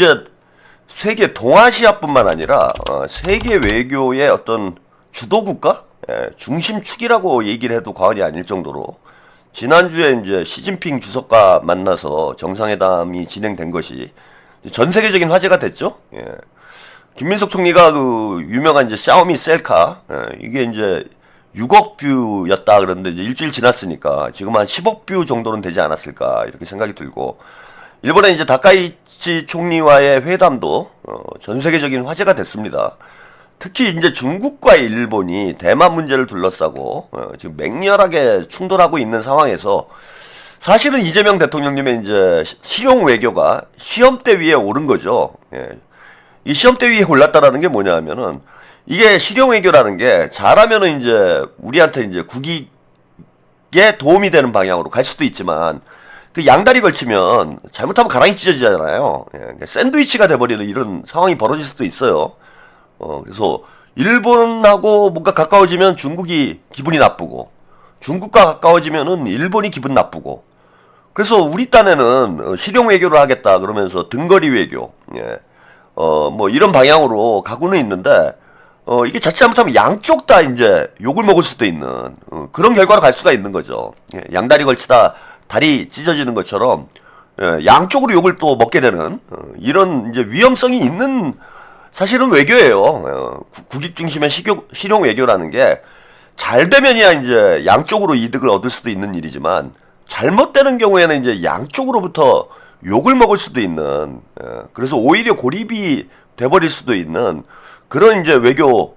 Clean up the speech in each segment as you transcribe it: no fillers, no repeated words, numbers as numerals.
이제 세계 동아시아뿐만 아니라 세계 외교의 어떤 주도국가, 중심축이라고 얘기를 해도 과언이 아닐 정도로 지난주에 이제 시진핑 주석과 만나서 정상회담이 진행된 것이 전 세계적인 화제가 됐죠. 예. 김민석 총리가 그 유명한 이제 샤오미 셀카, 이게 이제 6억 뷰였다 그랬는데 이제 일주일 지났으니까 지금 한 10억 뷰 정도는 되지 않았을까 이렇게 생각이 들고, 일본의 이제 다카이치 총리와의 회담도 전 세계적인 화제가 됐습니다. 특히 이제 중국과 일본이 대만 문제를 둘러싸고 지금 맹렬하게 충돌하고 있는 상황에서 사실은 이재명 대통령님의 이제 실용 외교가 시험대 위에 오른 거죠. 예. 이 시험대 위에 올랐다라는 게 뭐냐면은 이게 실용 외교라는 게 잘하면은 이제 우리한테 이제 국익에 도움이 되는 방향으로 갈 수도 있지만 그 양다리 걸치면 잘못하면 가랑이 찢어지잖아요. 예. 샌드위치가 돼버리는 이런 상황이 벌어질 수도 있어요. 그래서 일본하고 뭔가 가까워지면 중국이 기분이 나쁘고 중국과 가까워지면은 일본이 기분 나쁘고, 그래서 우리 딴에는 실용 외교를 하겠다 그러면서 등거리 외교, 예. 뭐 이런 방향으로 가고는 있는데 이게 자칫 잘못하면 양쪽 다 이제 욕을 먹을 수도 있는 그런 결과로 갈 수가 있는 거죠. 예. 양다리 걸치다 다리 찢어지는 것처럼 양쪽으로 욕을 또 먹게 되는 이런 이제 위험성이 있는 사실은 외교예요. 국익 중심의 실용 외교라는 게 잘 되면이야 이제 양쪽으로 이득을 얻을 수도 있는 일이지만 잘못되는 경우에는 이제 양쪽으로부터 욕을 먹을 수도 있는, 그래서 오히려 고립이 돼버릴 수도 있는 그런 이제 외교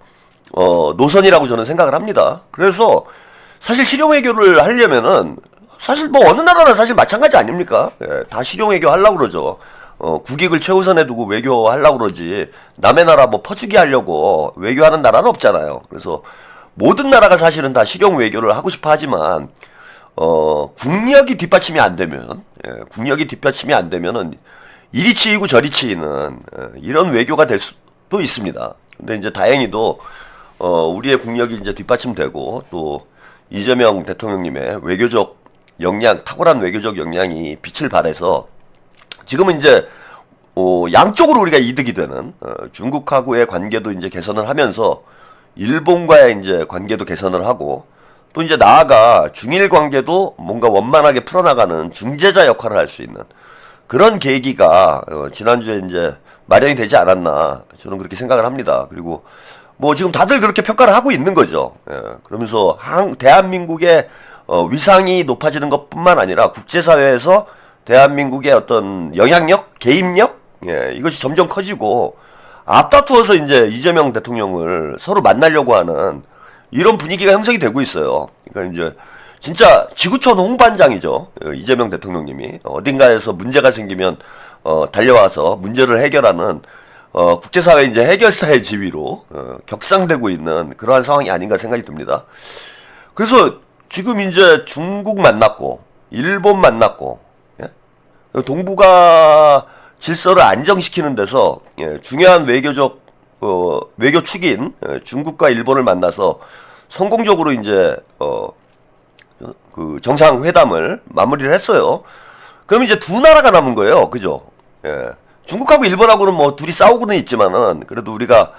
노선이라고 저는 생각을 합니다. 그래서 사실 실용 외교를 하려면은 사실 뭐 어느 나라나 사실 마찬가지 아닙니까? 다 실용 외교 하려고 그러죠. 국익을 최우선에 두고 외교하려고 그러지 남의 나라 뭐 퍼주기 하려고 외교하는 나라는 없잖아요. 그래서 모든 나라가 사실은 다 실용 외교를 하고 싶어 하지만 국력이 뒷받침이 안 되면, 국력이 뒷받침이 안 되면은 이리 치이고 저리 치이는 이런 외교가 될 수도 있습니다. 근데 이제 다행히도 우리의 국력이 이제 뒷받침되고 또 이재명 대통령님의 외교적 역량, 탁월한 외교적 역량이 빛을 발해서 지금은 이제 양쪽으로 우리가 이득이 되는 중국하고의 관계도 이제 개선을 하면서 일본과의 이제 관계도 개선을 하고 또 이제 나아가 중일 관계도 뭔가 원만하게 풀어나가는 중재자 역할을 할 수 있는 그런 계기가 지난주에 이제 마련이 되지 않았나 저는 그렇게 생각을 합니다. 그리고 뭐 지금 다들 그렇게 평가를 하고 있는 거죠. 그러면서 대한민국의 위상이 높아지는 것뿐만 아니라 국제사회에서 대한민국의 어떤 영향력, 개입력, 이것이 점점 커지고 앞다투어서 이제 이재명 대통령을 서로 만나려고 하는 이런 분위기가 형성이 되고 있어요. 그러니까 이제 진짜 지구촌 홍반장이죠. 이재명 대통령님이 어딘가에서 문제가 생기면 달려와서 문제를 해결하는 국제사회 이제 해결사의 지위로 격상되고 있는 그러한 상황이 아닌가 생각이 듭니다. 그래서 지금 이제 중국 만났고 일본 만났고, 동북아 질서를 안정시키는 데서 중요한 외교적 외교 축인 중국과 일본을 만나서 성공적으로 이제 그 정상회담을 마무리를 했어요. 그럼 이제 두 나라가 남은 거예요, 그죠? 중국하고 일본하고는 뭐 둘이 싸우고는 있지만은 그래도 우리가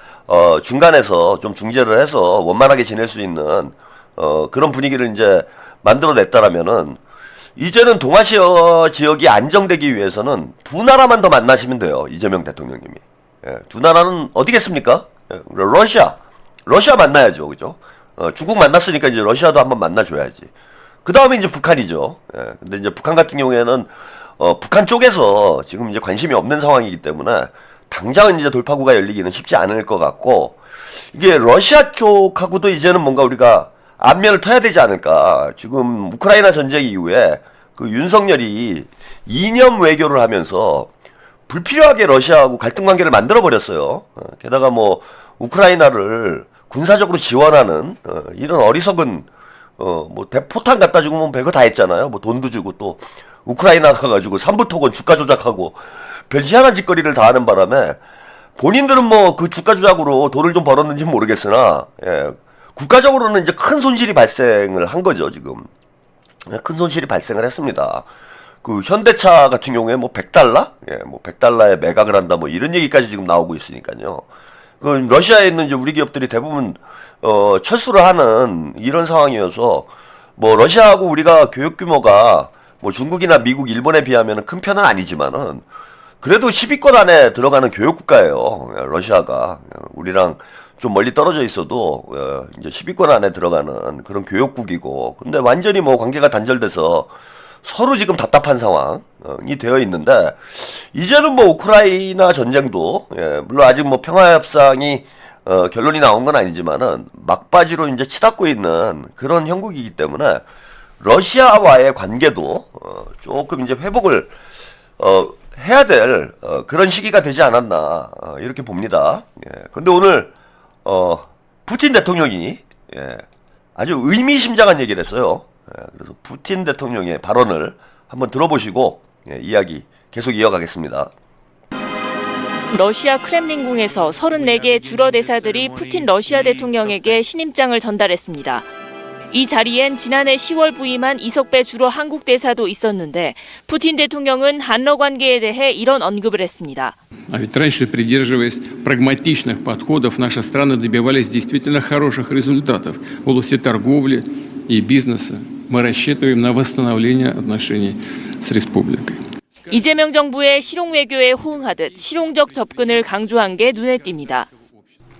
중간에서 좀 중재를 해서 원만하게 지낼 수 있는 그런 분위기를 이제 만들어냈다라면은 이제는 동아시아 지역이 안정되기 위해서는 두 나라만 더 만나시면 돼요, 이재명 대통령님이. 두 나라는 어디겠습니까? 러시아 만나야죠, 그죠? 중국 만났으니까 이제 러시아도 한번 만나줘야지. 그 다음에 이제 북한이죠. 근데 이제 북한 같은 경우에는 북한 쪽에서 지금 이제 관심이 없는 상황이기 때문에 당장은 이제 돌파구가 열리기는 쉽지 않을 것 같고, 이게 러시아 쪽하고도 이제는 뭔가 우리가 안면을 터야 되지 않을까. 지금 우크라이나 전쟁 이후에 그 윤석열이 이념 외교를 하면서 불필요하게 러시아하고 갈등 관계를 만들어 버렸어요. 게다가 뭐 우크라이나를 군사적으로 지원하는 이런 어리석은 뭐 대포탄 갖다 주고 뭐 별거 다 했잖아요. 뭐 돈도 주고 또 우크라이나 가가지고 삼부토건 주가 조작하고 별 희한한 짓거리를 다 하는 바람에 본인들은 뭐 그 주가 조작으로 돈을 좀 벌었는지 모르겠으나 국가적으로는 이제 큰 손실이 발생을 한 거죠, 지금. 큰 손실이 발생을 했습니다. 그 현대차 같은 경우에 뭐 100달러? 예, 뭐 100달러에 매각을 한다 뭐 이런 얘기까지 지금 나오고 있으니까요. 그 러시아에 있는 이제 우리 기업들이 대부분 철수를 하는 이런 상황이어서 뭐 러시아하고 우리가 교육 규모가 뭐 중국이나 미국, 일본에 비하면 큰 편은 아니지만은 그래도 10위권 안에 들어가는 교육 국가예요. 러시아가 우리랑 좀 멀리 떨어져 있어도 이제 10위권 안에 들어가는 그런 교육국이고, 근데 완전히 뭐 관계가 단절돼서 서로 지금 답답한 상황이 되어 있는데, 이제는 뭐 우크라이나 전쟁도 물론 아직 뭐 평화협상이 결론이 나온 건 아니지만은 막바지로 이제 치닫고 있는 그런 형국이기 때문에 러시아와의 관계도 조금 이제 회복을 해야 될 그런 시기가 되지 않았나 이렇게 봅니다. 근데 오늘 푸틴 대통령이 아주 의미심장한 얘기를 했어요. 그래서 푸틴 대통령의 발언을 한번 들어보시고 이야기 계속 이어가겠습니다. 러시아 크렘린궁에서 34개의 주러 대사들이 푸틴 러시아 대통령에게 신임장을 전달했습니다. 이 자리엔 지난해 10월 부임한 이석배 주로 한국 대사도 있었는데 푸틴 대통령은 한러 관계에 대해 이런 언급을 했습니다. А ведь раньше, придерживаясь прагматичных подходов, наши страны добивались действительно хороших результатов в области торговли и бизнеса. Мы рассчитываем на восстановление отношений с республикой. 이재명 정부의 실용 외교에 호응하듯 실용적 접근을 강조한 게 눈에 띕니다.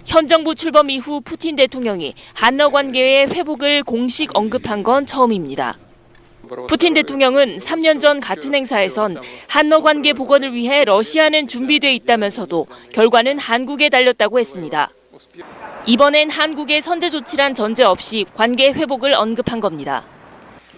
현 정부 출범 이후 푸틴 대통령이 한러 관계의 회복을 공식 언급한 건 처음입니다. 푸틴 대통령은 3년 전 같은 행사에선 한러 관계 복원을 위해 러시아는 준비돼 있다면서도 결과는 한국에 달렸다고 했습니다. 이번엔 한국의 선제 조치란 전제 없이 관계 회복을 언급한 겁니다.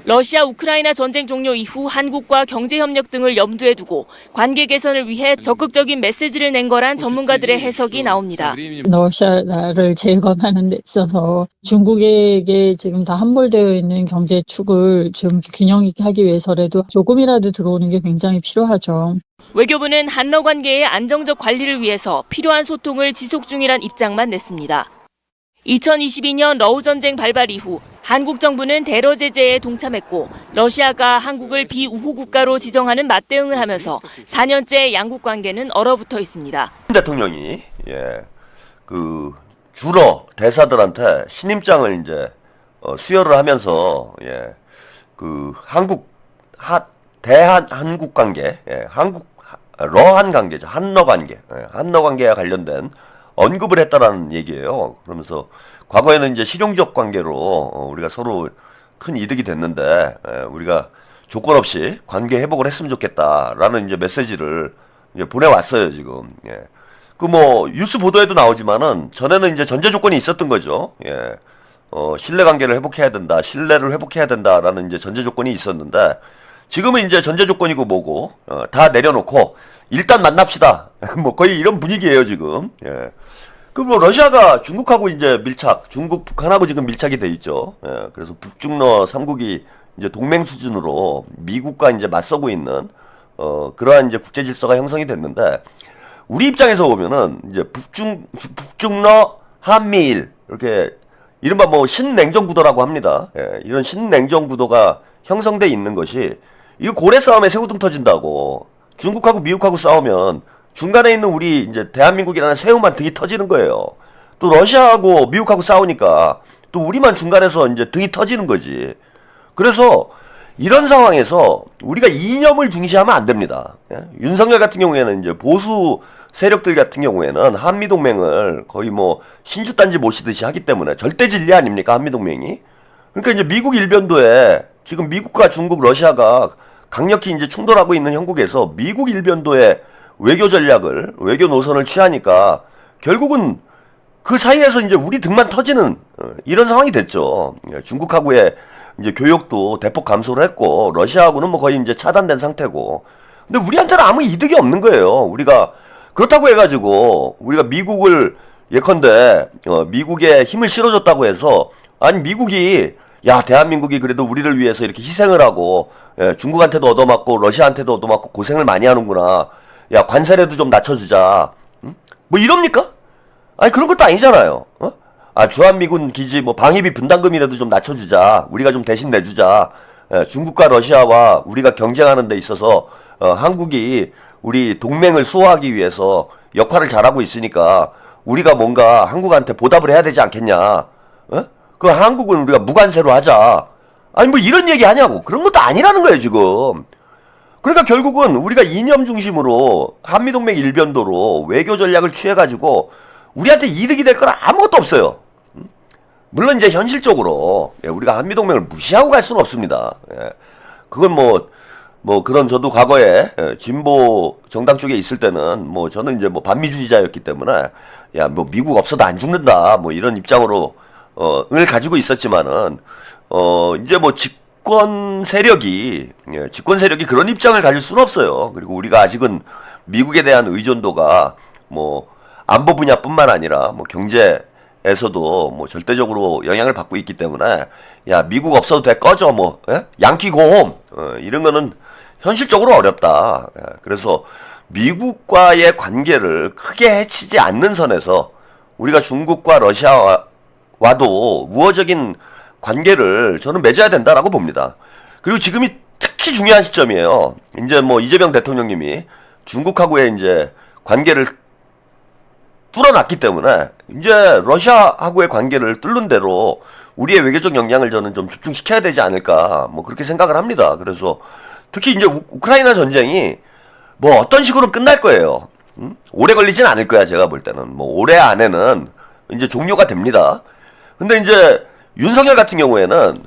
러시아 우크라이나 전쟁 종료 이후 한국과 경제 협력 등을 염두에 두고 관계 개선을 위해 적극적인 메시지를 낸 거란 전문가들의 해석이 나옵니다. 러시아를 재건하는 데 있어서 중국에게 지금 다 함몰되어 있는 경제축을 좀 균형 있게 하기 위해서라도 조금이라도 들어오는 게 굉장히 필요하죠. 외교부는 한러 관계의 안정적 관리를 위해서 필요한 소통을 지속 중이란 입장만 냈습니다. 2022년 러우 전쟁 발발 이후 한국 정부는 대러 제재에 동참했고 러시아가 한국을 비우호 국가로 지정하는 맞대응을 하면서 4년째 양국 관계는 얼어붙어 있습니다. 대통령이 그 주러 대사들한테 신임장을 이제 수여를 하면서 그 대한 한국 관계, 러한 관계죠. 한러 관계, 한러 관계와 관련된 언급을 했다라는 얘기예요. 그러면서 과거에는 이제 실용적 관계로 우리가 서로 큰 이득이 됐는데 우리가 조건 없이 관계 회복을 했으면 좋겠다라는 이제 메시지를 이제 보내왔어요 지금. 그 뭐 뉴스 보도에도 나오지만은 전에는 이제 전제 조건이 있었던 거죠. 신뢰 관계를 회복해야 된다, 신뢰를 회복해야 된다라는 이제 전제 조건이 있었는데 지금은 이제 전제 조건이고 뭐고 다 내려놓고 일단 만납시다. 뭐 거의 이런 분위기예요 지금. 그 뭐 러시아가 중국하고 이제 밀착, 중국 북한하고 지금 밀착이 돼 있죠. 그래서 북중러 3국이 이제 동맹 수준으로 미국과 이제 맞서고 있는 그러한 이제 국제 질서가 형성이 됐는데 우리 입장에서 보면은 이제 북중러 한미일 이렇게 이른바 뭐 신냉전 구도라고 합니다. 이런 신냉전 구도가 형성돼 있는 것이 이거 고래 싸움에 새우등 터진다고 중국하고 미국하고 싸우면 중간에 있는 우리 이제 대한민국이라는 새우만 등이 터지는 거예요. 또 러시아하고 미국하고 싸우니까 또 우리만 중간에서 이제 등이 터지는 거지. 그래서 이런 상황에서 우리가 이념을 중시하면 안 됩니다. 윤석열 같은 경우에는 이제 보수 세력들 같은 경우에는 한미동맹을 거의 뭐 신주단지 모시듯이 하기 때문에 절대 진리 아닙니까? 한미동맹이. 그러니까 이제 미국 일변도에 지금 미국과 중국, 러시아가 강력히 이제 충돌하고 있는 형국에서 미국 일변도의 외교 전략을, 외교 노선을 취하니까 결국은 그 사이에서 이제 우리 등만 터지는 이런 상황이 됐죠. 중국하고의 이제 교역도 대폭 감소를 했고 러시아하고는 뭐 거의 이제 차단된 상태고. 근데 우리한테는 아무 이득이 없는 거예요. 우리가 그렇다고 해가지고 우리가 미국을 예컨대 미국에 힘을 실어줬다고 해서 아니 미국이 야 대한민국이 그래도 우리를 위해서 이렇게 희생을 하고 중국한테도 얻어맞고 러시아한테도 얻어맞고 고생을 많이 하는구나. 야 관세라도 좀 낮춰주자. 응? 뭐 이럽니까? 아니 그런 것도 아니잖아요. 주한미군 기지 뭐 방위비 분담금이라도 좀 낮춰주자. 우리가 좀 대신 내주자. 중국과 러시아와 우리가 경쟁하는 데 있어서 한국이 우리 동맹을 수호하기 위해서 역할을 잘하고 있으니까 우리가 뭔가 한국한테 보답을 해야 되지 않겠냐. 그 한국은 우리가 무관세로 하자. 아니 뭐 이런 얘기 하냐고. 그런 것도 아니라는 거예요 지금. 그러니까 결국은 우리가 이념 중심으로 한미동맹 일변도로 외교 전략을 취해가지고 우리한테 이득이 될 건 아무것도 없어요. 물론 이제 현실적으로 우리가 한미동맹을 무시하고 갈 수는 없습니다. 그건 뭐 그런 저도 과거에 진보 정당 쪽에 있을 때는 뭐 저는 이제 뭐 반미주의자였기 때문에 야 뭐 미국 없어도 안 죽는다 뭐 이런 입장으로 을 가지고 있었지만은 이제 뭐 집권 세력이 그런 입장을 가질 수는 없어요. 그리고 우리가 아직은 미국에 대한 의존도가 뭐 안보 분야뿐만 아니라 뭐 경제에서도 뭐 절대적으로 영향을 받고 있기 때문에 야 미국 없어도 돼 꺼져 뭐 양키 고홈 이런 거는 현실적으로 어렵다. 그래서 미국과의 관계를 크게 해치지 않는 선에서 우리가 중국과 러시아와도 우호적인 관계를 저는 맺어야 된다라고 봅니다. 그리고 지금이 특히 중요한 시점이에요. 이제 뭐 이재명 대통령님이 중국하고의 이제 관계를 뚫어놨기 때문에 이제 러시아하고의 관계를 뚫는 대로 우리의 외교적 역량을 저는 좀 집중시켜야 되지 않을까 뭐 그렇게 생각을 합니다. 그래서 특히 이제 우크라이나 전쟁이 뭐 어떤 식으로 끝날 거예요. 오래 걸리진 않을 거야 제가 볼 때는. 뭐 올해 안에는 이제 종료가 됩니다. 근데 이제 윤석열 같은 경우에는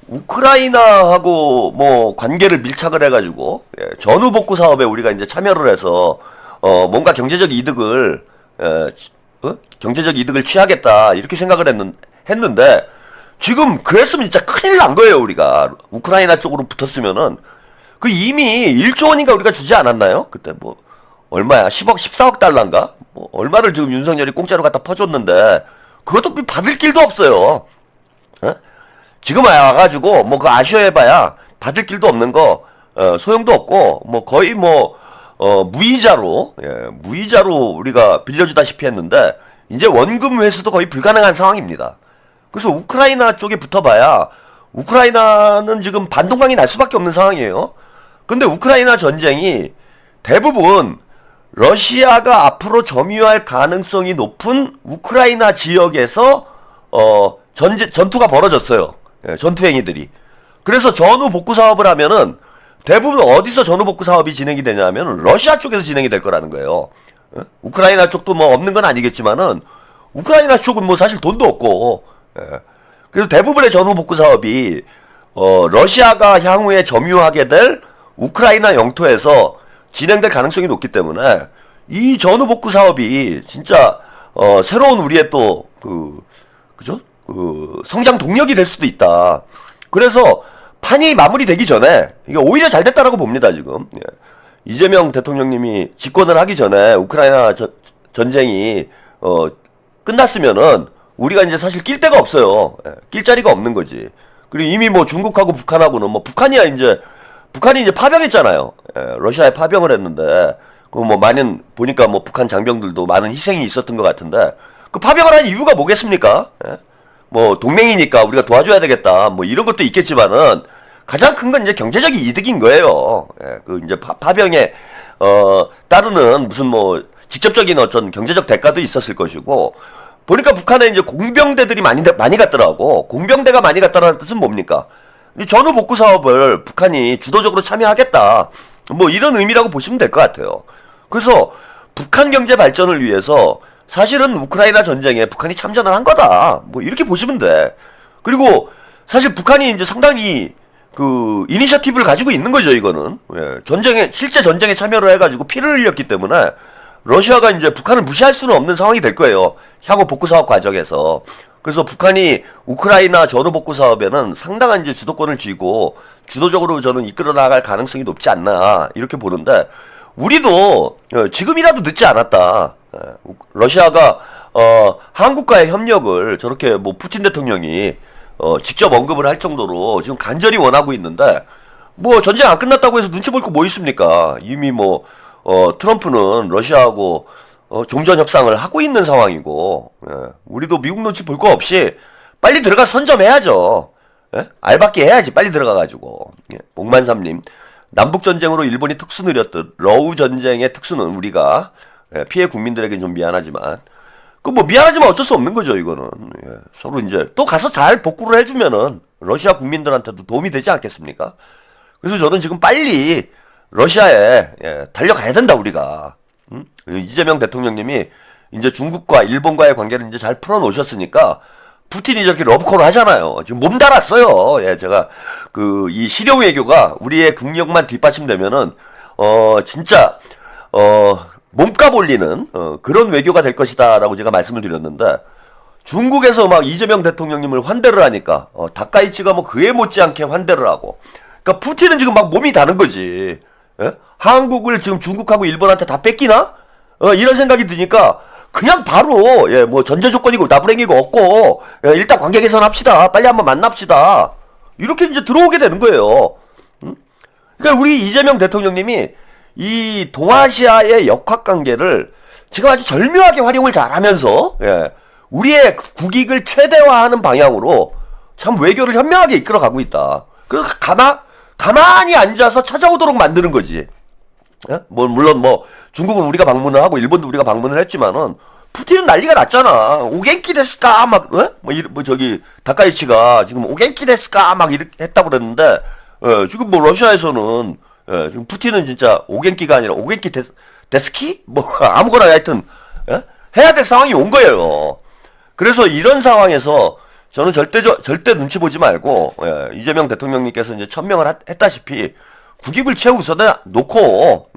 우크라이나하고 뭐 관계를 밀착을 해가지고 전후복구 사업에 우리가 이제 참여를 해서 뭔가 경제적 이득을 취하겠다 이렇게 생각을 했는데 지금 그랬으면 진짜 큰일 난 거예요. 우리가 우크라이나 쪽으로 붙었으면은 그 이미 1조 원인가 우리가 주지 않았나요? 그때 뭐 얼마야? 10억, 14억 달러인가? 뭐 얼마를 지금 윤석열이 공짜로 갖다 퍼줬는데 그것도 받을 길도 없어요. 지금 와가지고 뭐 그 아쉬워해봐야 받을 길도 없는 거 소용도 없고 뭐 거의 뭐 무이자로 우리가 빌려주다시피 했는데 이제 원금 회수도 거의 불가능한 상황입니다. 그래서 우크라이나 쪽에 붙어봐야 우크라이나는 지금 반동강이 날 수밖에 없는 상황이에요. 근데 우크라이나 전쟁이 대부분 러시아가 앞으로 점유할 가능성이 높은 우크라이나 지역에서 전투가 벌어졌어요. 전투 행위들이. 그래서 전후 복구 사업을 하면은 대부분 어디서 전후 복구 사업이 진행이 되냐면 러시아 쪽에서 진행이 될 거라는 거예요. 우크라이나 쪽도 뭐 없는 건 아니겠지만은 우크라이나 쪽은 뭐 사실 돈도 없고 그래서 대부분의 전후 복구 사업이 러시아가 향후에 점유하게 될 우크라이나 영토에서 진행될 가능성이 높기 때문에 이 전후 복구 사업이 진짜 새로운 우리의 또 그죠? 성장 동력이 될 수도 있다. 그래서 판이 마무리되기 전에 이게 오히려 잘 됐다라고 봅니다 지금. 이재명 대통령님이 집권을 하기 전에 우크라이나 전쟁이 끝났으면은 우리가 이제 사실 낄 데가 없어요. 낄 자리가 없는 거지. 그리고 이미 뭐 중국하고 북한하고는 뭐 북한이 이제 파병했잖아요. 러시아에 파병을 했는데 그 뭐 많은 보니까 뭐 북한 장병들도 많은 희생이 있었던 것 같은데 그 파병을 한 이유가 뭐겠습니까? 뭐 동맹이니까 우리가 도와줘야 되겠다. 뭐 이런 것도 있겠지만은 가장 큰 건 이제 경제적 이득인 거예요. 그 이제 파병에 따르는 무슨 뭐 직접적인 어떤 경제적 대가도 있었을 것이고 보니까 북한에 이제 공병대들이 많이 갔더라고. 공병대가 많이 갔다는 뜻은 뭡니까? 전후 복구 사업을 북한이 주도적으로 참여하겠다. 뭐 이런 의미라고 보시면 될 것 같아요. 그래서 북한 경제 발전을 위해서 사실은 우크라이나 전쟁에 북한이 참전을 한 거다. 뭐 이렇게 보시면 돼. 그리고 사실 북한이 이제 상당히 그 이니셔티브를 가지고 있는 거죠, 이거는. 실제 전쟁에 참여를 해가지고 피를 흘렸기 때문에 러시아가 이제 북한을 무시할 수는 없는 상황이 될 거예요. 향후 복구 사업 과정에서. 그래서 북한이 우크라이나 전후 복구 사업에는 상당한 이제 주도권을 쥐고 주도적으로 저는 이끌어 나갈 가능성이 높지 않나 이렇게 보는데 우리도 지금이라도 늦지 않았다. 러시아가 한국과의 협력을 저렇게 뭐 푸틴 대통령이 직접 언급을 할 정도로 지금 간절히 원하고 있는데 뭐 전쟁 안 끝났다고 해서 눈치 볼 거 뭐 있습니까? 이미 뭐 트럼프는 러시아하고 종전 협상을 하고 있는 상황이고 우리도 미국 눈치 볼 거 없이 빨리 들어가 선점해야죠. 예? 알바끼 해야지 빨리 들어가가지고. 예. 목만삼님, 남북전쟁으로 일본이 특수 누렸듯 러우 전쟁의 특수는 우리가 피해 국민들에게 좀 미안하지만 그 뭐 미안하지만 어쩔 수 없는 거죠 이거는. 예. 서로 이제 또 가서 잘 복구를 해주면은 러시아 국민들한테도 도움이 되지 않겠습니까? 그래서 저는 지금 빨리 러시아에 달려가야 된다 우리가. 이재명 대통령님이 이제 중국과 일본과의 관계를 이제 잘 풀어놓으셨으니까 푸틴이 저렇게 러브콜을 하잖아요. 지금 몸 달았어요. 예, 제가 이 실용 외교가 우리의 국력만 뒷받침되면은 진짜 몸값 올리는 그런 외교가 될 것이다라고 제가 말씀을 드렸는데 중국에서 막 이재명 대통령님을 환대를 하니까 다카이치가 뭐 그에 못지않게 환대를 하고 그러니까 푸틴은 지금 막 몸이 다는 거지. 예? 한국을 지금 중국하고 일본한테 다 뺏기나? 이런 생각이 드니까 그냥 바로 뭐 전제 조건이고 나부랭이고 없고 일단 관계 개선합시다. 빨리 한번 만납시다. 이렇게 이제 들어오게 되는 거예요. 그러니까 우리 이재명 대통령님이 이 동아시아의 역학관계를 지금 아주 절묘하게 활용을 잘하면서 우리의 국익을 최대화하는 방향으로 참 외교를 현명하게 이끌어가고 있다. 그래서 가만히 앉아서 찾아오도록 만드는 거지. 예? 물론 중국은 우리가 방문을 하고 일본도 우리가 방문을 했지만은 푸틴은 난리가 났잖아. 오겐키 데스까 막 저기 다카이치가 지금 오겐키 데스까 막 이렇게 했다고 그랬는데 지금 러시아에서는 지금 푸틴은 진짜 오겐키가 아니라 오겐키 데스키 아무거나 하여튼 해야 될 상황이 온 거예요. 그래서 이런 상황에서 저는 절대 눈치 보지 말고 이재명 대통령님께서 이제 천명을 했다시피 국익을 최우선에 놓고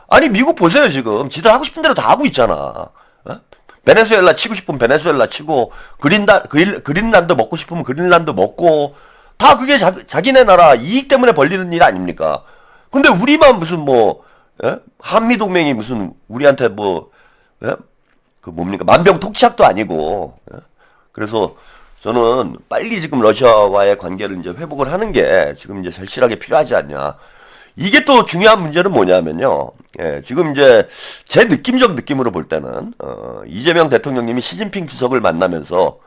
아니 미국 보세요 지금 지들 하고 싶은 대로 다 하고 있잖아. 베네수엘라 치고 싶으면 베네수엘라 치고 그린란드 먹고 싶으면 그린란드 먹고 다 그게 자기네 나라 이익 때문에 벌리는 일 아닙니까? 근데 우리만 무슨 한미 동맹이 무슨 우리한테 그 뭡니까 만병통치약도 아니고 그래서 저는 빨리 지금 러시아와의 관계를 이제 회복을 하는 게 지금 이제 절실하게 필요하지 않냐. 이게 또 중요한 문제는 뭐냐면요. 지금 이제 제 느낌으로 볼 때는 이재명 대통령님이 시진핑 주석을 만나면서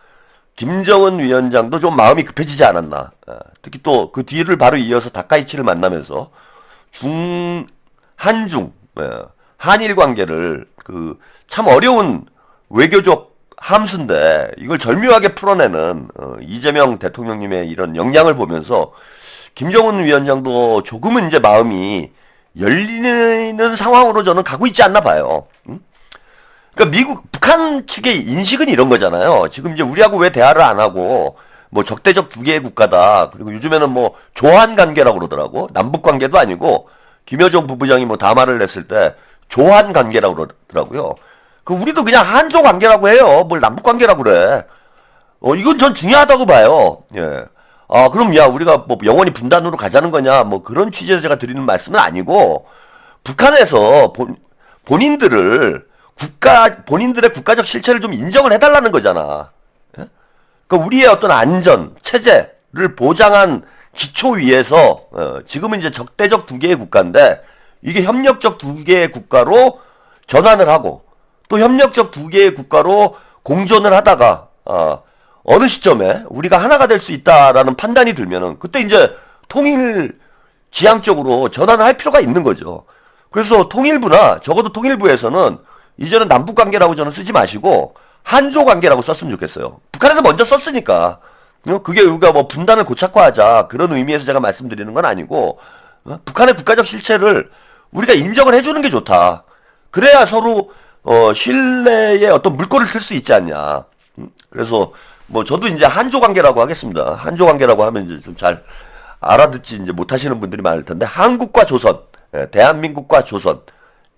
김정은 위원장도 좀 마음이 급해지지 않았나. 특히 또 그 뒤를 바로 이어서 다카이치를 만나면서 한중 한일 관계를 참 어려운 외교적 함수인데 이걸 절묘하게 풀어내는 이재명 대통령님의 이런 역량을 보면서 김정은 위원장도 조금은 이제 마음이 열리는 상황으로 저는 가고 있지 않나 봐요. 그러니까 북한 측의 인식은 이런 거잖아요. 지금 이제 우리하고 왜 대화를 안 하고 적대적 두 개의 국가다. 그리고 요즘에는 조한 관계라고 그러더라고. 남북 관계도 아니고 김여정 부부장이 담화를 냈을 때 조한 관계라고 그러더라고요. 우리도 그냥 한조 관계라고 해요. 뭘 남북 관계라고 그래. 이건 전 중요하다고 봐요. 예. 그럼 우리가 영원히 분단으로 가자는 거냐? 그런 취지에서 제가 드리는 말씀은 아니고, 북한에서 본인들의 국가적 실체를 좀 인정을 해달라는 거잖아. 예? 그러니까 우리의 어떤 안전, 체제를 보장한 기초 위에서, 지금은 이제 적대적 두 개의 국가인데, 이게 협력적 두 개의 국가로 전환을 하고, 또 협력적 두 개의 국가로 공존을 하다가 어느 시점에 우리가 하나가 될 수 있다라는 판단이 들면은 그때 이제 통일 지향적으로 전환을 할 필요가 있는 거죠. 그래서 통일부나 적어도 통일부에서는 이제는 남북 관계라고 저는 쓰지 마시고 한조 관계라고 썼으면 좋겠어요. 북한에서 먼저 썼으니까 그게 우리가 분단을 고착화하자 그런 의미에서 제가 말씀드리는 건 아니고 북한의 국가적 실체를 우리가 인정을 해주는 게 좋다. 그래야 서로 신뢰의 어떤 물꼬를 틀 수 있지 않냐. 그래서 저도 이제 한조 관계라고 하겠습니다. 한조 관계라고 하면 이제 좀 잘 알아듣지 이제 못하시는 분들이 많을 텐데 한국과 조선, 대한민국과 조선.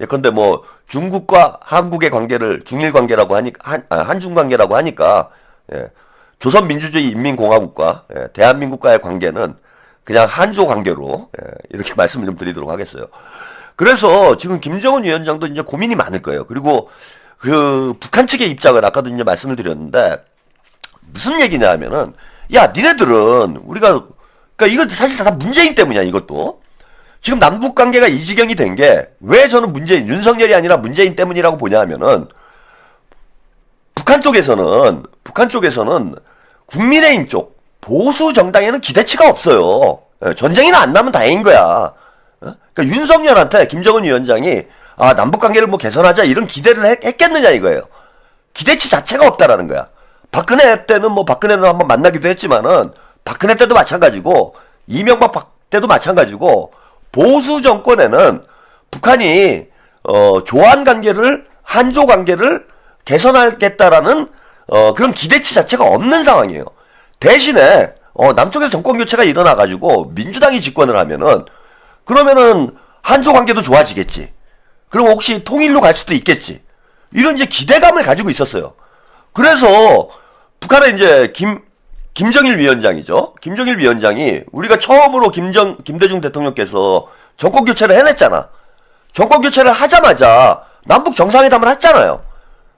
예컨대 중국과 한국의 관계를 중일 관계라고 하니까 한중 관계라고 하니까 조선민주주의 인민공화국과 대한민국과의 관계는 그냥 한조 관계로 이렇게 말씀을 좀 드리도록 하겠어요. 그래서 지금 김정은 위원장도 이제 고민이 많을 거예요. 그리고 북한 측의 입장을 아까도 이제 말씀을 드렸는데 무슨 얘기냐 하면은 니네들은 그러니까 이거 사실 다 문재인 때문이야 이것도. 지금 남북 관계가 이 지경이 된 게 왜 저는 윤석열이 아니라 문재인 때문이라고 보냐 하면은 북한 쪽에서는 국민의힘 쪽 보수 정당에는 기대치가 없어요. 예, 전쟁이나 안 나면 다행인 거야. 그러니까 윤석열한테 김정은 위원장이 남북 관계를 뭐 개선하자 이런 기대를 했겠느냐 이거예요. 기대치 자체가 없다라는 거야. 박근혜 때는 뭐 박근혜는 한번 만나기도 했지만은 박근혜 때도 마찬가지고 이명박 때도 마찬가지고 보수 정권에는 북한이 조한 관계를 한조 관계를 개선하겠다라는 그런 기대치 자체가 없는 상황이에요. 대신에 남쪽에서 정권 교체가 일어나 가지고 민주당이 집권을 하면은 그러면은 한조 관계도 좋아지겠지. 그럼 혹시 통일로 갈 수도 있겠지. 이런 이제 기대감을 가지고 있었어요. 그래서 북한의 이제 김정일 위원장이죠. 김정일 위원장이 우리가 처음으로 김대중 대통령께서 정권 교체를 해냈잖아. 정권 교체를 하자마자 남북 정상회담을 했잖아요.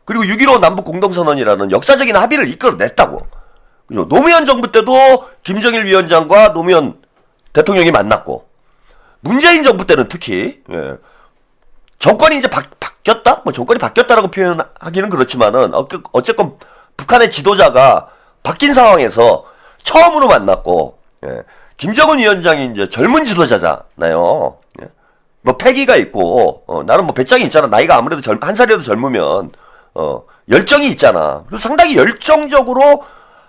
그리고 6.15 남북 공동선언이라는 역사적인 합의를 이끌어냈다고. 그죠? 노무현 정부 때도 김정일 위원장과 노무현 대통령이 만났고, 문재인 정부 때는 특히, 정권이 이제 바뀌었다? 뭐 정권이 바뀌었다라고 표현하기는 그렇지만은, 어쨌건 북한의 지도자가 바뀐 상황에서 처음으로 만났고, 김정은 위원장이 이제 젊은 지도자잖아요. 뭐 패기가 있고, 나는 뭐 배짱이 있잖아. 나이가 아무래도 한 살이라도 젊으면, 열정이 있잖아. 그래서 상당히 열정적으로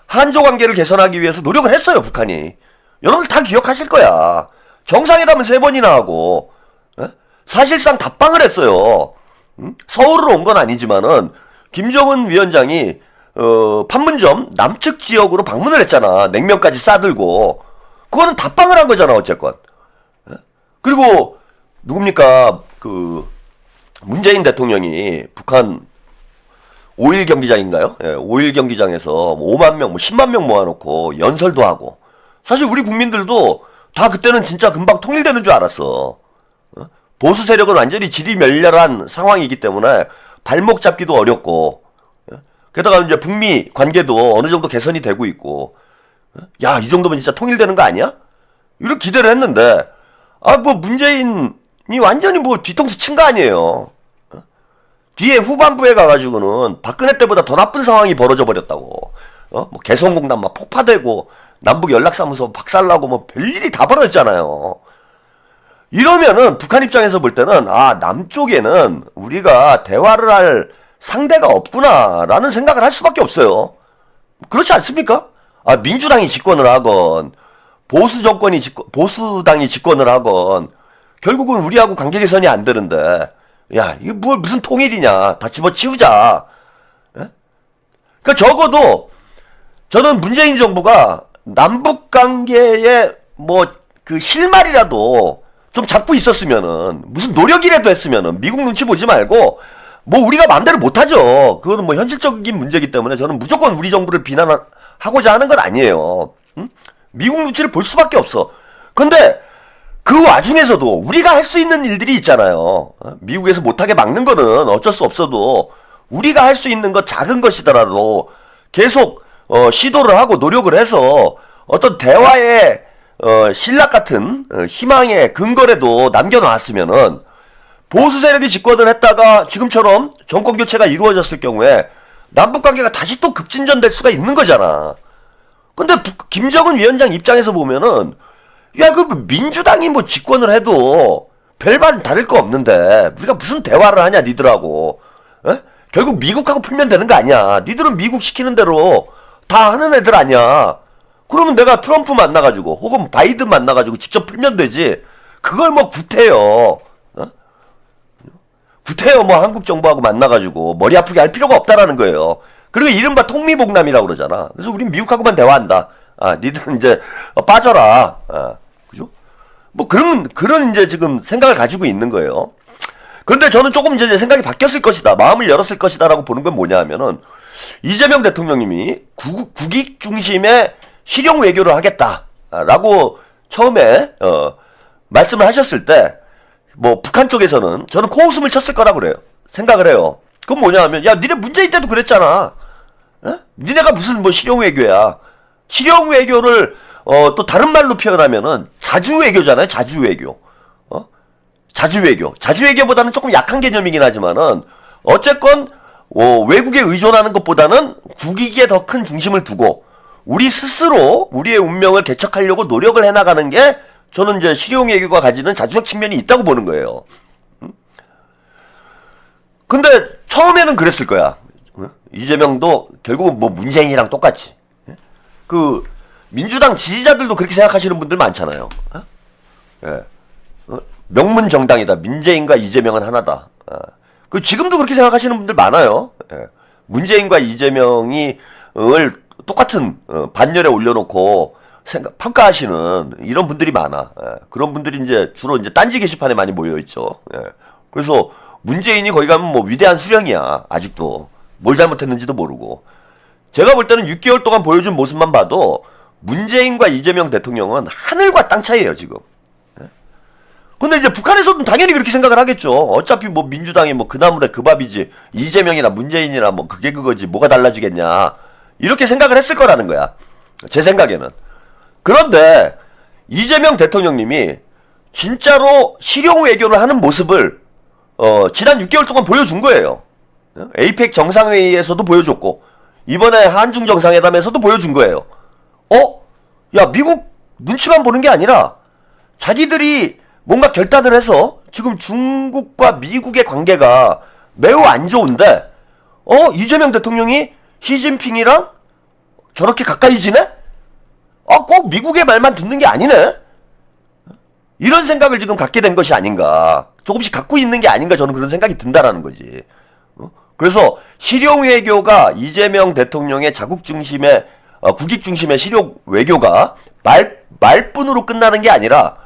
한조 관계를 개선하기 위해서 노력을 했어요, 북한이. 여러분들 다 기억하실 거야. 정상회담을 3번이나 하고, 사실상 답방을 했어요. 서울으로 온 건 아니지만은, 김정은 위원장이, 판문점 남측 지역으로 방문을 했잖아. 냉면까지 싸들고. 그거는 답방을 한 거잖아, 어쨌건. 그리고, 누굽니까, 문재인 대통령이 북한 5일 경기장인가요? 5일 경기장에서 5만 명, 10만 명 모아놓고 연설도 하고. 사실 우리 국민들도 다 그때는 진짜 금방 통일되는 줄 알았어. 보수 세력은 완전히 지리멸렬한 상황이기 때문에 발목 잡기도 어렵고. 게다가 이제 북미 관계도 어느 정도 개선이 되고 있고. 야, 이 정도면 진짜 통일되는 거 아니야? 이렇게 기대를 했는데, 뭐 문재인이 완전히 뭐 뒤통수 친 거 아니에요. 뒤에 후반부에 가가지고는 박근혜 때보다 더 나쁜 상황이 벌어져 버렸다고. 뭐 개성공단 막 폭파되고 남북 연락사무소 박살나고 뭐 별일이 다 벌어졌잖아요. 이러면은 북한 입장에서 볼 때는 남쪽에는 우리가 대화를 할 상대가 없구나라는 생각을 할 수밖에 없어요. 그렇지 않습니까? 민주당이 집권을 하건 보수당이 집권을 하건 결국은 우리하고 관계 개선이 안 되는데, 야, 이거 무슨 통일이냐. 다 집어치우자. 그러니까 적어도 저는 문재인 정부가 남북 관계에 실마리라도 좀 잡고 있었으면은, 무슨 노력이라도 했으면은, 미국 눈치 보지 말고, 우리가 마음대로 못하죠. 그거는 현실적인 문제이기 때문에 저는 무조건 우리 정부를 비난하고자 하는 건 아니에요. 미국 눈치를 볼 수밖에 없어. 근데, 그 와중에서도 우리가 할 수 있는 일들이 있잖아요. 미국에서 못하게 막는 거는 어쩔 수 없어도 우리가 할 수 있는 것 작은 것이더라도 계속 시도를 하고 노력을 해서 어떤 대화의 신락 같은 희망의 근거라도 남겨놨으면은 보수 세력이 집권을 했다가 지금처럼 정권 교체가 이루어졌을 경우에 남북 관계가 다시 또 급진전될 수가 있는 거잖아. 근데 김정은 위원장 입장에서 보면은, 야, 민주당이 집권을 해도 별반 다를 거 없는데 우리가 무슨 대화를 하냐 니들하고. 결국 미국하고 풀면 되는 거 아니야. 니들은 미국 시키는 대로 다 하는 애들 아니야. 그러면 내가 트럼프 만나가지고 혹은 바이든 만나가지고 직접 풀면 되지. 그걸 구태여. 구태여 한국 정부하고 만나가지고 머리 아프게 할 필요가 없다라는 거예요. 그리고 이른바 통미봉남이라고 그러잖아. 그래서 우린 미국하고만 대화한다. 니들은 이제 빠져라. 그죠? 그런 이제 지금 생각을 가지고 있는 거예요. 그런데 저는 조금 이제 생각이 바뀌었을 것이다. 마음을 열었을 것이다라고 보는 건 뭐냐 하면은, 이재명 대통령님이 국익 중심의 실용 외교를 하겠다라고 처음에 말씀을 하셨을 때, 북한 쪽에서는 저는 코웃음을 쳤을 거라고 그래요. 생각을 해요. 그건 뭐냐 하면, 야, 니네 문재인 때도 그랬잖아. 니네가 무슨 실용 외교야. 실용 외교를 또 다른 말로 표현하면은 자주 외교잖아요. 자주 외교. 자주 외교. 자주 외교보다는 조금 약한 개념이긴 하지만은 어쨌건 외국에 의존하는 것보다는 국익에 더 큰 중심을 두고 우리 스스로 우리의 운명을 개척하려고 노력을 해나가는 게 저는 이제 실용외교가 가지는 자주적 측면이 있다고 보는 거예요. 근데 처음에는 그랬을 거야. 이재명도 결국은 뭐 문재인이랑 똑같이. 그 민주당 지지자들도 그렇게 생각하시는 분들 많잖아요. 예. 명문 정당이다. 문재인과 이재명은 하나다. 그 지금도 그렇게 생각하시는 분들 많아요. 예. 문재인과 이재명이 을 똑같은 반열에 올려놓고 평가하시는 이런 분들이 많아. 예. 그런 분들이 이제 주로 이제 딴지 게시판에 많이 모여 있죠. 예. 그래서 문재인이 거기 가면 뭐 위대한 수령이야. 아직도 뭘 잘못했는지도 모르고. 제가 볼 때는 6개월 동안 보여준 모습만 봐도 문재인과 이재명 대통령은 하늘과 땅 차이예요 지금. 근데 이제 북한에서도 당연히 그렇게 생각을 하겠죠. 어차피 뭐 민주당이 뭐 그나물에 그 밥이지 이재명이나 문재인이나 뭐 그게 그거지 뭐가 달라지겠냐 이렇게 생각을 했을 거라는 거야. 제 생각에는. 그런데 이재명 대통령님이 진짜로 실용 외교를 하는 모습을 지난 6개월 동안 보여준 거예요. 에이펙 정상회의에서도 보여줬고 이번에 한중 정상회담에서도 보여준 거예요. 야 미국 눈치만 보는 게 아니라 자기들이 뭔가 결단을 해서 지금 중국과 미국의 관계가 매우 안 좋은데 이재명 대통령이 시진핑이랑 저렇게 가까이 지내? 꼭 미국의 말만 듣는 게 아니네? 이런 생각을 지금 갖게 된 것이 아닌가. 조금씩 갖고 있는 게 아닌가 저는 그런 생각이 든다라는 거지. 그래서 실용 외교가 이재명 대통령의 자국 중심의 국익 중심의 실용 외교가 말뿐으로 끝나는 게 아니라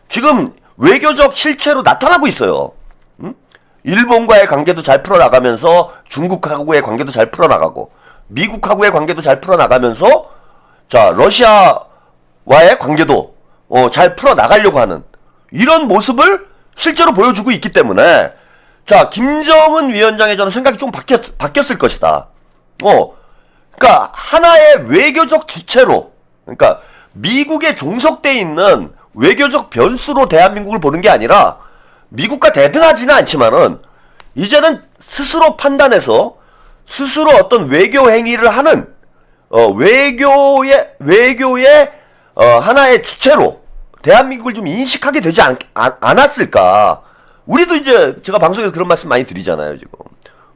지금 외교적 실체로 나타나고 있어요. 일본과의 관계도 잘 풀어나가면서 중국하고의 관계도 잘 풀어나가고 미국하고의 관계도 잘 풀어나가면서 자 러시아와의 관계도 잘 풀어나가려고 하는 이런 모습을 실제로 보여주고 있기 때문에 자 김정은 위원장의 저는 생각이 좀 바뀌었을 것이다. 그러니까 하나의 외교적 주체로 그러니까 미국에 종속돼 있는 외교적 변수로 대한민국을 보는 게 아니라 미국과 대등하지는 않지만은 이제는 스스로 판단해서 스스로 어떤 외교 행위를 하는 외교의 하나의 주체로 대한민국을 좀 인식하게 되지 않았을까. 우리도 이제 제가 방송에서 그런 말씀 많이 드리잖아요 지금.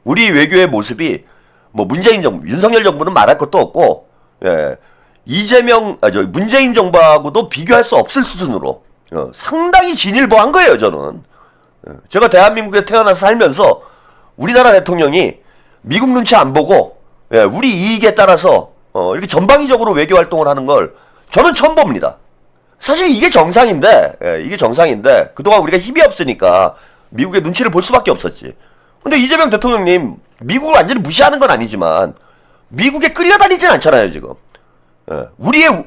우리 외교의 모습이 뭐 문재인 정부, 윤석열 정부는 말할 것도 없고 예. 문재인 정부하고도 비교할 수 없을 수준으로 상당히 진일보한 거예요 저는. 제가 대한민국에 태어나서 살면서 우리나라 대통령이 미국 눈치 안 보고 우리 이익에 따라서 이렇게 전방위적으로 외교 활동을 하는 걸 저는 처음 봅니다. 사실 이게 정상인데 그동안 우리가 힘이 없으니까 미국의 눈치를 볼 수밖에 없었지. 근데 이재명 대통령님 미국을 완전히 무시하는 건 아니지만 미국에 끌려다니진 않잖아요 지금. 우리의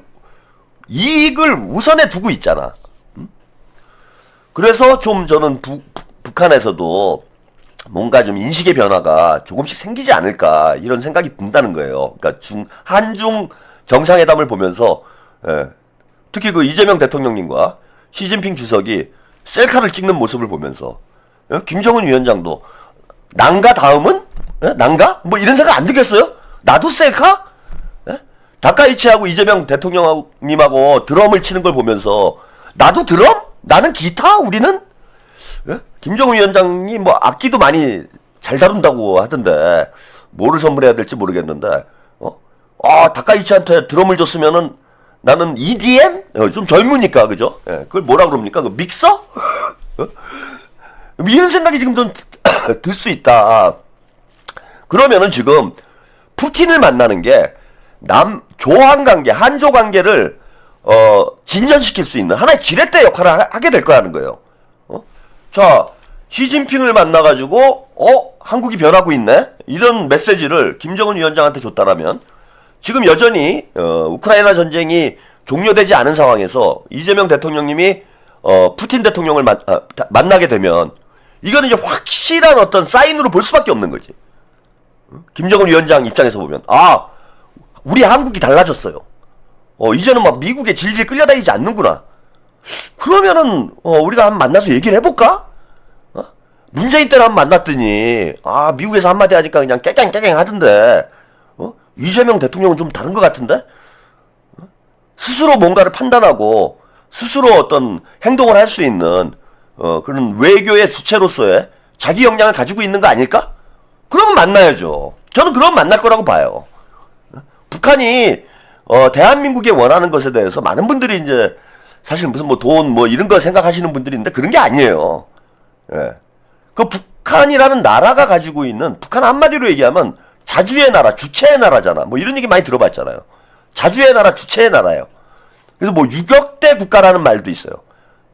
이익을 우선에 두고 있잖아. 그래서 좀 저는 북한에서도 뭔가 좀 인식의 변화가 조금씩 생기지 않을까 이런 생각이 든다는 거예요. 그러니까 한중 정상회담을 보면서 특히 그 이재명 대통령님과 시진핑 주석이 셀카를 찍는 모습을 보면서 김정은 위원장도 난가 다음은? 난가? 뭐 이런 생각 안 들겠어요? 나도 셀카? 다카이치하고 이재명 대통령님하고 드럼을 치는 걸 보면서 나도 드럼? 나는 기타? 우리는? 김정은 위원장이 뭐 악기도 많이 잘 다룬다고 하던데 뭐를 선물해야 될지 모르겠는데 다카이치한테 드럼을 줬으면은 나는 EDM? 좀 젊으니까 그죠? 그걸 뭐라 그럽니까? 그 믹서? 이런 생각이 지금 좀 들 수 있다. 그러면은 지금 푸틴을 만나는 게 조한 관계, 한조 관계를 진전시킬 수 있는 하나의 지렛대 역할을 하게 될 거라는 거예요. 자, 시진핑을 만나가지고 한국이 변하고 있네? 이런 메시지를 김정은 위원장한테 줬다라면 지금 여전히 우크라이나 전쟁이 종료되지 않은 상황에서 이재명 대통령님이 푸틴 대통령을 만나게 되면 이거는 이제 확실한 어떤 사인으로 볼 수밖에 없는 거지. 김정은 위원장 입장에서 보면 우리 한국이 달라졌어요. 이제는 막 미국에 질질 끌려다니지 않는구나. 그러면은 우리가 한번 만나서 얘기를 해볼까? 문재인 때는 한번 만났더니 미국에서 한마디 하니까 그냥 깨갱깨갱 하던데 이재명 대통령은 좀 다른 것 같은데? 스스로 뭔가를 판단하고 스스로 어떤 행동을 할 수 있는 그런 외교의 주체로서의 자기 역량을 가지고 있는 거 아닐까? 그러면 만나야죠. 저는 그러면 만날 거라고 봐요. 북한이 대한민국이 원하는 것에 대해서 많은 분들이 이제 사실 무슨 뭐 돈 뭐 이런 거 생각하시는 분들이 있는데 그런 게 아니에요. 예. 그 북한이라는 나라가 가지고 있는, 북한 한마디로 얘기하면 자주의 나라, 주체의 나라잖아. 뭐 이런 얘기 많이 들어봤잖아요. 자주의 나라, 주체의 나라예요. 그래서 뭐 유격대 국가라는 말도 있어요.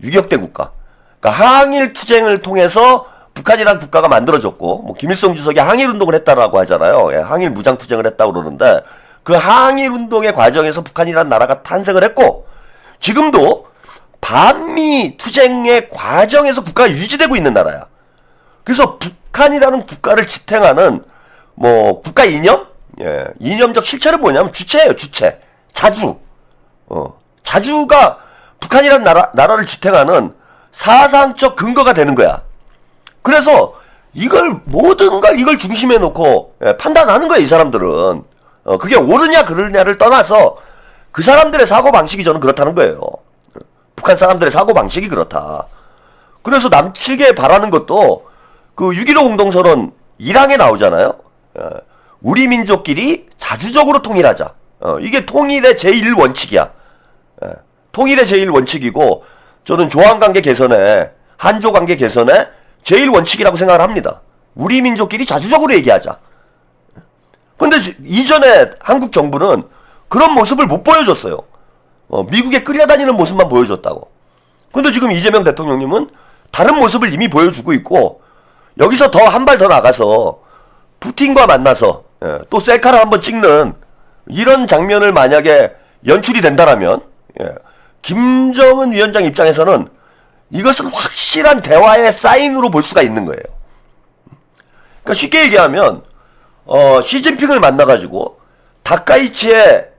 유격대 국가. 그러니까 항일 투쟁을 통해서 북한이라는 국가가 만들어졌고, 뭐 김일성 주석이 항일 운동을 했다라고 하잖아요. 예, 항일 무장 투쟁을 했다고 그러는데 그 항일 운동의 과정에서 북한이라는 나라가 탄생을 했고, 지금도 반미 투쟁의 과정에서 국가가 유지되고 있는 나라야. 그래서 북한이라는 국가를 지탱하는 뭐 국가 이념? 예, 이념적 실체는 뭐냐면 주체예요, 주체. 자주. 자주가 북한이라는 나라를 지탱하는 사상적 근거가 되는 거야. 그래서 이걸 모든 걸 이걸 중심에 놓고 판단하는 거야, 이 사람들은. 그게 옳으냐 그르냐를 떠나서 그 사람들의 사고방식이 저는 그렇다는 거예요. 북한 사람들의 사고방식이 그렇다. 그래서 남측에 바라는 것도 그 6.15 공동선언 1항에 나오잖아요. 우리 민족끼리 자주적으로 통일하자. 이게 통일의 제1원칙이야. 통일의 제1원칙이고 저는 조한관계 개선에, 한조관계 개선에 제1원칙이라고 생각을 합니다. 우리 민족끼리 자주적으로 얘기하자. 근데 이전에 한국 정부는 그런 모습을 못 보여줬어요. 미국에 끌려다니는 모습만 보여줬다고. 근데 지금 이재명 대통령님은 다른 모습을 이미 보여주고 있고, 여기서 더 한 발 더 나가서 푸틴과 만나서 또 셀카를 한번 찍는 이런 장면을 만약에 연출이 된다라면, 김정은 위원장 입장에서는 이것은 확실한 대화의 사인으로 볼 수가 있는 거예요. 그러니까 쉽게 얘기하면 시진핑을 만나가지고 다카이치의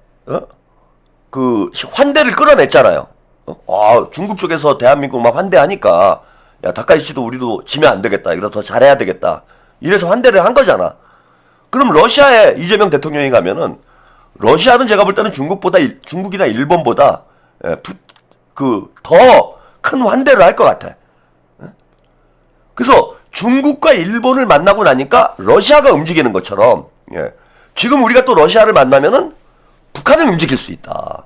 그 환대를 끌어냈잖아요. 중국 쪽에서 대한민국 막 환대하니까 야, 다카이치도 우리도 지면 안 되겠다. 이거 더 잘해야 되겠다. 이래서 환대를 한 거잖아. 그럼 러시아에 이재명 대통령이 가면은 러시아는 제가 볼 때는 중국이나 일본보다 그 더 큰 환대를 할 것 같아. 그래서 중국과 일본을 만나고 나니까 러시아가 움직이는 것처럼, 지금 우리가 또 러시아를 만나면은 북한을 움직일 수 있다.